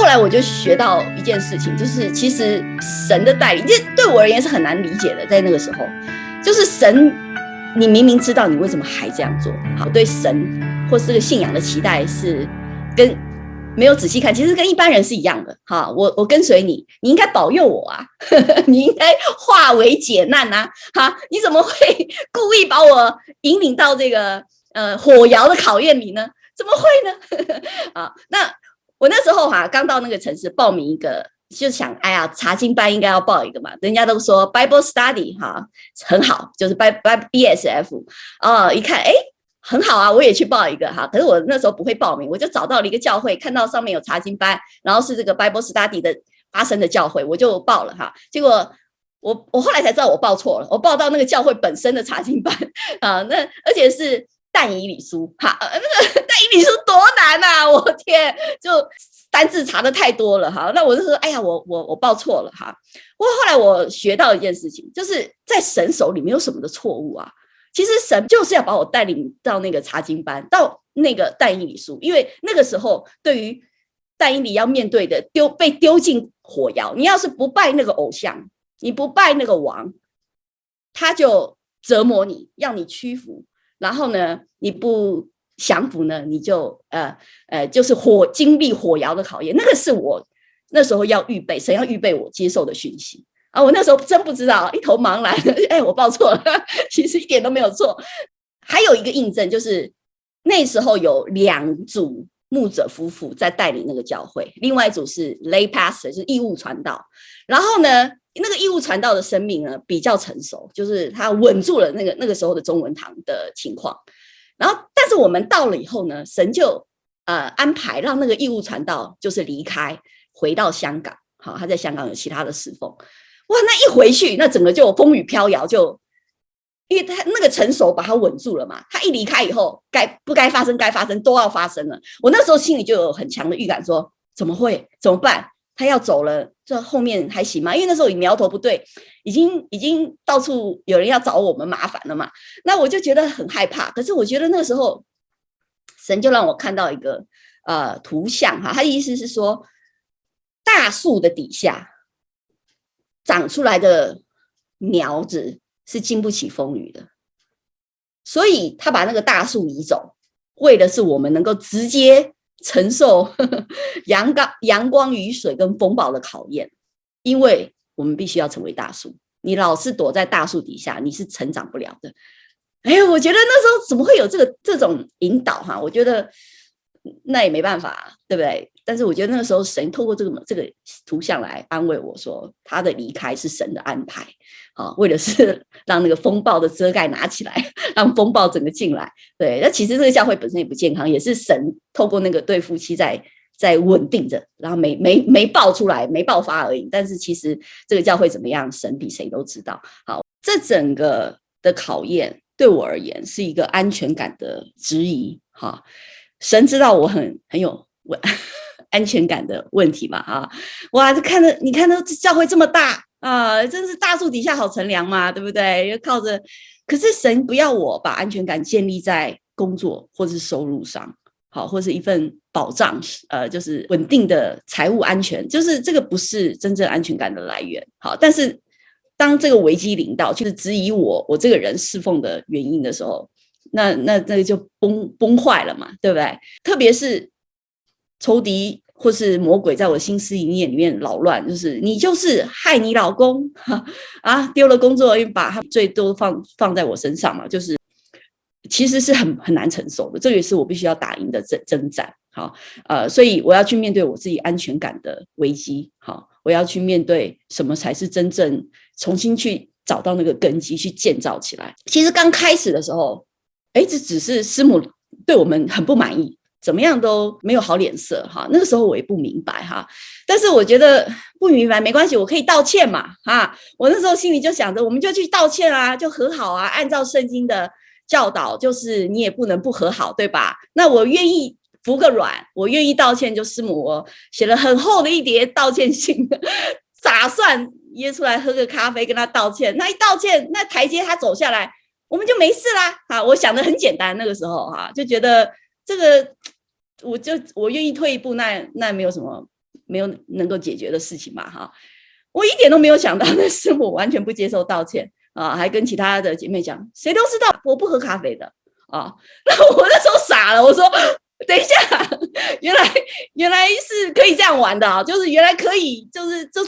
来我就学到一件事情，就是其实神的带领，这对我而言是很难理解的。在那个时候，就是神，你明明知道你为什么还这样做，好，对神或是这个信仰的期待是跟没有仔细看，其实跟一般人是一样的。哈，我跟随你，你应该保佑我啊，你应该化为解难啊，哈，你怎么会故意把我引领到这个火窑的考验里呢？怎么会呢？啊，那我那时候刚到那个城市报名一个，就想哎呀，查经班应该要报一个嘛，人家都说 Bible Study 很好，就是 BSF 一看很好啊，我也去报一个可是我那时候不会报名，我就找到了一个教会，看到上面有查经班，然后是这个 Bible Study 的发生的教会，我就报了结果我后来才知道我报错了，我报到那个教会本身的查经班那而且是但以理书那个但以理书多难啊，我天，就单字查的太多了那我就说哎呀，我报错了后来我学到一件事情，就是在神手里没有什么的错误啊，其实神就是要把我带领到那个查经班，到那个但以理书，因为那个时候对于但以理要面对的被丢进火窑，你要是不拜那个偶像，你不拜那个王，他就折磨你，要你屈服，然后呢你不降服呢，你就就是经历火窑的考验。那个是我那时候要预备，神要预备我接受的讯息我那时候真不知道，一头茫然我报错了，其实一点都没有错。还有一个印证，就是那时候有2组牧者夫妇在带领那个教会，另外一组是 lay pastor， 就是义务传道。然后呢那个义务传道的生命呢比较成熟，就是他稳住了那个时候的中文堂的情况。然后但是我们到了以后呢，神就安排让那个义务传道就是离开，回到香港。好，他在香港有其他的侍奉。哇，那一回去，那整个就风雨飘摇，就因为他那个成熟把他稳住了嘛。他一离开以后，不该发生该发生都要发生了。我那时候心里就有很强的预感说，怎么会？怎么办？他要走了，这后面还行吗？因为那时候苗头不对，已经到处有人要找我们麻烦了嘛。那我就觉得很害怕。可是我觉得那个时候，神就让我看到一个图像他的意思是说，大树的底下长出来的苗子是经不起风雨的，所以他把那个大树移走，为的是我们能够直接承受阳光雨水跟风暴的考验，因为我们必须要成为大树，你老是躲在大树底下，你是成长不了的。我觉得那时候怎么会有这种引导我觉得那也没办法，对不对？但是我觉得那个时候神透过这个图像来安慰我说，他的离开是神的安排为的是让那个风暴的遮盖拿起来，让风暴整个进来。对，那其实这个教会本身也不健康，也是神透过那个对夫妻在稳定着，然后没爆出来，没爆发而已。但是其实这个教会怎么样，神比谁都知道。好，这整个的考验对我而言是一个安全感的质疑神知道我很有安全感的问题嘛哇，你看到教会这么大真是大树底下好乘凉嘛，对不对？靠着，可是神不要我把安全感建立在工作或是收入上，好，或是一份保障就是稳定的财务安全，就是这个不是真正安全感的来源。好，但是当这个危机临到，就是质疑我这个人侍奉的原因的时候，那个就崩坏了嘛，对不对？特别是仇敌或是魔鬼在我心思意念里面扰乱，就是你就是害你老公丢了工作，因为把他最多放在我身上嘛，就是其实是很难承受的，这也是我必须要打赢的征战。好，所以我要去面对我自己安全感的危机。好，我要去面对什么才是真正重新去找到那个根基，去建造起来。其实刚开始的时候，这只是师母对我们很不满意，怎么样都没有好脸色那个时候我也不明白但是我觉得不明白没关系，我可以道歉嘛我那时候心里就想着，我们就去道歉就和好按照圣经的教导，就是你也不能不和好，对吧？那我愿意服个软，我愿意道歉，就师母我写了很厚的一叠道歉信，打算约出来喝个咖啡跟他道歉。那一道歉，那台阶他走下来，我们就没事啦我想的很简单，那个时候就觉得这个我愿意退一步，那没有什么没有能够解决的事情嘛哈。我一点都没有想到的是，我完全不接受道歉啊，还跟其他的姐妹讲，谁都知道我不喝咖啡的啊。那我那时候傻了，我说等一下，原来是可以这样玩的啊，就是原来可以，就是怎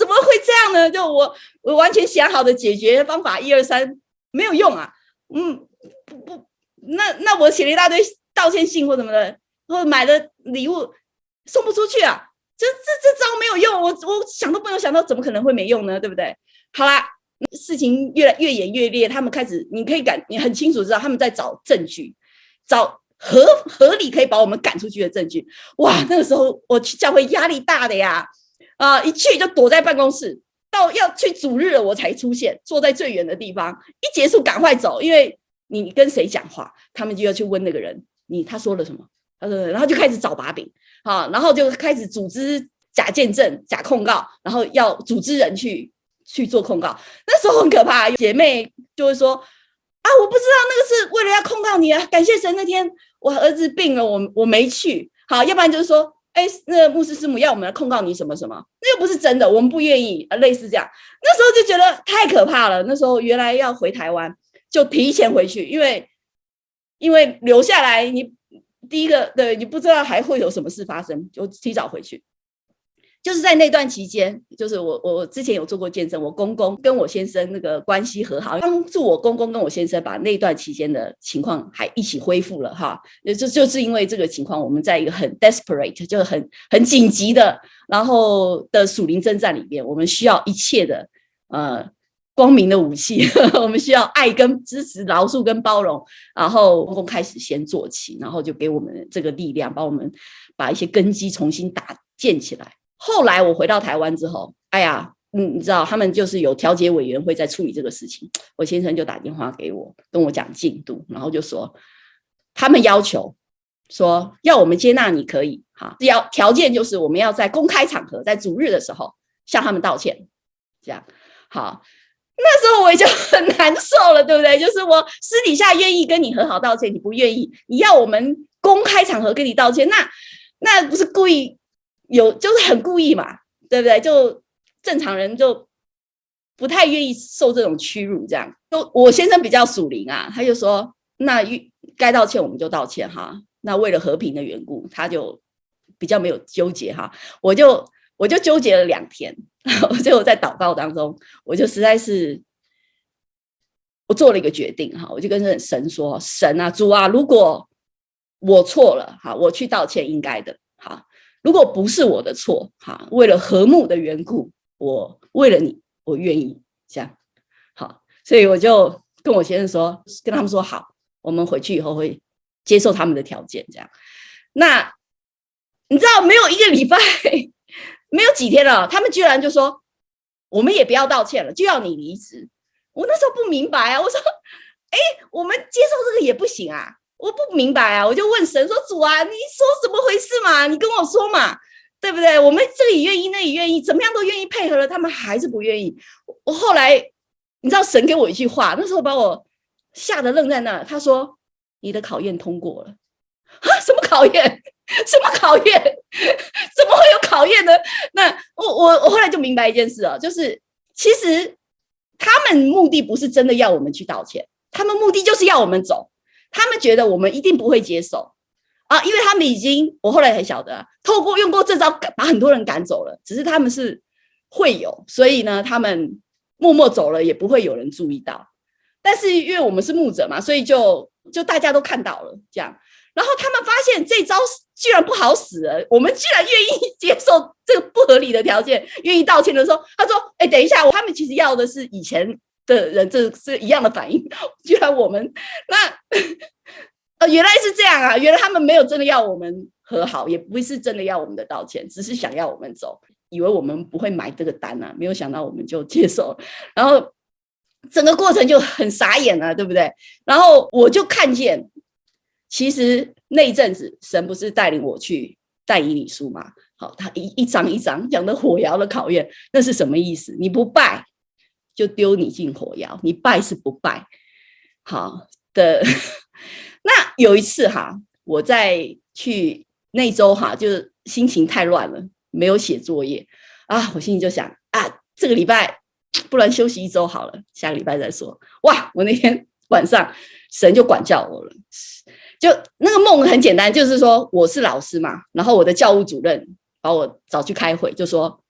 么会这样呢？就我完全想好的解决方法1、2、3没有用啊，不，那我写了一大堆道歉信或什么的，或者买的礼物送不出去啊。这招没有用，我想都没有想到，怎么可能会没用呢？对不对？好啦，事情越演越烈，他们开始，你很清楚知道他们在找证据，找合理可以把我们赶出去的证据。哇，那个时候我去教会压力大的呀，一去就躲在办公室，到要去主日了我才出现，坐在最远的地方，一结束赶快走，因为你跟谁讲话，他们就要去问那个人，他说了什么。然后就开始找把柄，然后就开始组织假见证、假控告，然后要组织人去做控告。那时候很可怕，姐妹就会说啊，我不知道那个是为了要控告你啊，感谢神那天我儿子病了，我没去。好，要不然就是说，那个牧师师母要我们来控告你什么什么，那又不是真的，我们不愿意类似这样。那时候就觉得太可怕了。那时候原来要回台湾，就提前回去，因为留下来第一个，对，你不知道还会有什么事发生，就提早回去。就是在那段期间，就是我之前有做过见证，我公公跟我先生那个关系和好，帮助我公公跟我先生把那段期间的情况还一起恢复了哈。就是因为这个情况，我们在一个很 desperate， 就很紧急的，然后的属灵征战里面，我们需要一切的光明的武器我们需要爱跟支持、饶恕跟包容，然后公公开始先做起，然后就给我们这个力量，帮我们把一些根基重新打建起来。后来我回到台湾之后，哎呀，你知道他们就是有调解委员会在处理这个事情，我先生就打电话给我，跟我讲进度，然后就说他们要求说要我们接纳你可以，条件就是我们要在公开场合，在主日的时候向他们道歉，这样好。那时候我也就很难受了，对不对？就是我私底下愿意跟你和好道歉，你不愿意，你要我们公开场合跟你道歉，那不是故意就是很故意嘛，对不对？就正常人就不太愿意受这种屈辱，这样。就我先生比较属灵啊，他就说那该道歉我们就道歉哈，那为了和平的缘故，他就比较没有纠结哈，我就纠结了2天。最后在祷告当中，我就实在是我做了一个决定哈，我就跟神说：神啊，主啊，如果我错了哈，我去道歉应该的哈。如果不是我的错哈，为了和睦的缘故，我为了你，我愿意这样好。所以我就跟我先生说，跟他们说好，我们回去以后会接受他们的条件这样。那你知道没有1个礼拜。没有几天了，他们居然就说我们也不要道歉了，就要你离职。我那时候不明白啊，我说我们接受这个也不行啊，我不明白啊，我就问神说，主啊，你说怎么回事嘛，你跟我说嘛，对不对？我们这里愿意那里愿意，怎么样都愿意配合了，他们还是不愿意。我后来你知道神给我一句话，那时候把我吓得愣在那，他说你的考验通过了。什么考验？什么考验？怎么会有考验呢？那我后来就明白一件事啊，就是其实他们目的不是真的要我们去道歉，他们目的就是要我们走。他们觉得我们一定不会接受啊，因为他们已经，我后来才晓得用过这招把很多人赶走了，只是他们是会有，所以呢，他们默默走了也不会有人注意到。但是因为我们是牧者嘛，所以就大家都看到了这样。然后他们发现这招居然不好使了，我们居然愿意接受这个不合理的条件，愿意道歉的时候，他说：“等一下，他们其实要的是以前的人，这是一样的反应。居然我们原来是这样啊！原来他们没有真的要我们和好，也不是真的要我们的道歉，只是想要我们走，以为我们不会买这个单啊，没有想到我们就接受了。然后整个过程就很傻眼了，对不对？然后我就看见。”其实那一阵子，神不是带领我去但以理书吗？好，他一章一章讲的火窑的考验，那是什么意思？你不拜就丢你进火窑，你拜是不拜。好的，那有一次哈，我在去那周哈，就是心情太乱了，没有写作业啊，我心里就想啊，这个礼拜不然休息1周好了，下个礼拜再说。哇，我那天晚上神就管教我了，就那个梦很简单，就是说我是老师嘛，然后我的教务主任把我找去开会，就说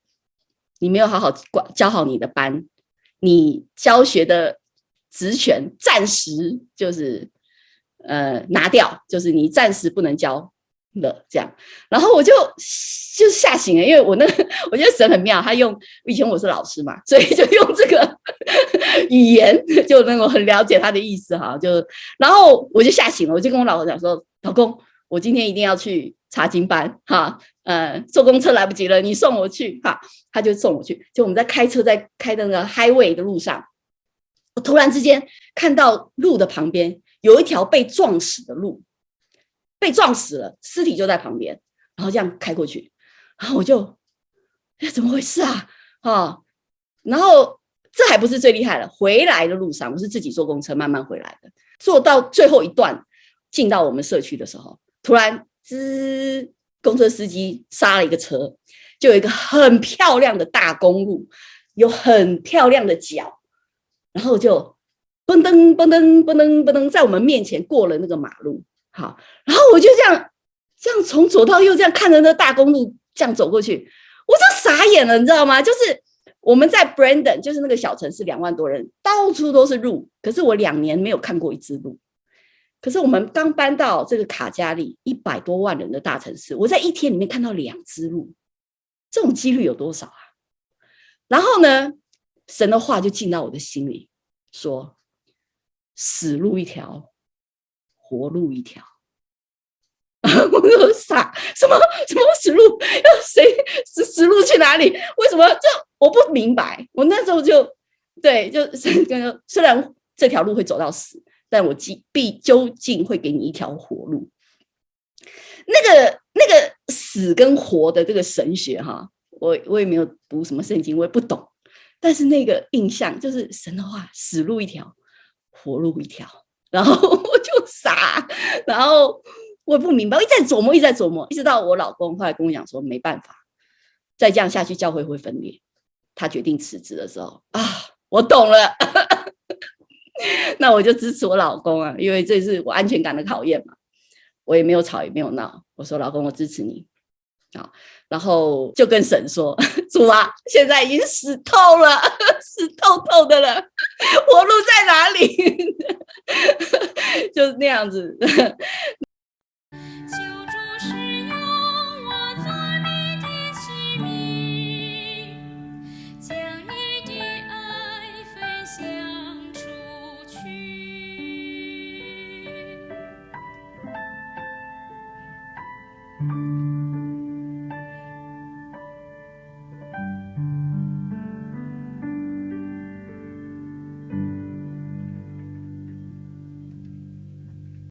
你没有好好教好你的班，你教学的职权暂时就是拿掉，就是你暂时不能教了这样。然后我就吓醒了，因为我觉得神很妙，他用以前我是老师嘛，所以就用这个语言，就那种很了解他的意思哈。然后我就吓醒了，我就跟我老公讲说，老公，我今天一定要去查经班哈，坐公车来不及了，你送我去哈。他就送我去，就我们在开车，在开的那个 highway 的路上，我突然之间看到路的旁边有一条被撞死的路，被撞死了，尸体就在旁边，然后这样开过去，然后我就怎么回事啊？然后这还不是最厉害的，回来的路上我是自己坐公车慢慢回来的，坐到最后一段进到我们社区的时候，突然公车司机刹了一个车，就有一个很漂亮的大公路，有很漂亮的角，然后就蹦噔蹦噔蹦噔蹦噔在我们面前过了那个马路。好，然后我就这样从左到右这样看着那大公路这样走过去，我就傻眼了，你知道吗？就是我们在 Brandon， 就是那个小城市2万多人，到处都是路，可是我2年没有看过一只鹿。可是我们刚搬到这个卡加利100多万人的大城市，我在1天里面看到2只鹿，这种几率有多少啊？然后呢，神的话就进到我的心里，说死鹿一条，活鹿一条。我就傻，什么死鹿？谁死鹿去哪里？为什么？就我不明白。我那时候就对，就虽然这条路会走到死，但我究竟会给你一条活路。那个死跟活的这个神学哈，我也没有读什么圣经，我也不懂。但是那个印象就是神的话，死路一条，活路一条。然后我就傻，然后我也不明白，我一直在琢磨，一直到我老公后来跟我讲说，没办法，再这样下去教会会分裂。他决定辞职的时候啊，我懂了。那我就支持我老公啊，因为这是我安全感的考验嘛。我也没有吵，也没有闹，我说老公，我支持你。好，然后就跟神说，主啊，现在已经死透了，死透透的了，活路在哪里？就是那样子。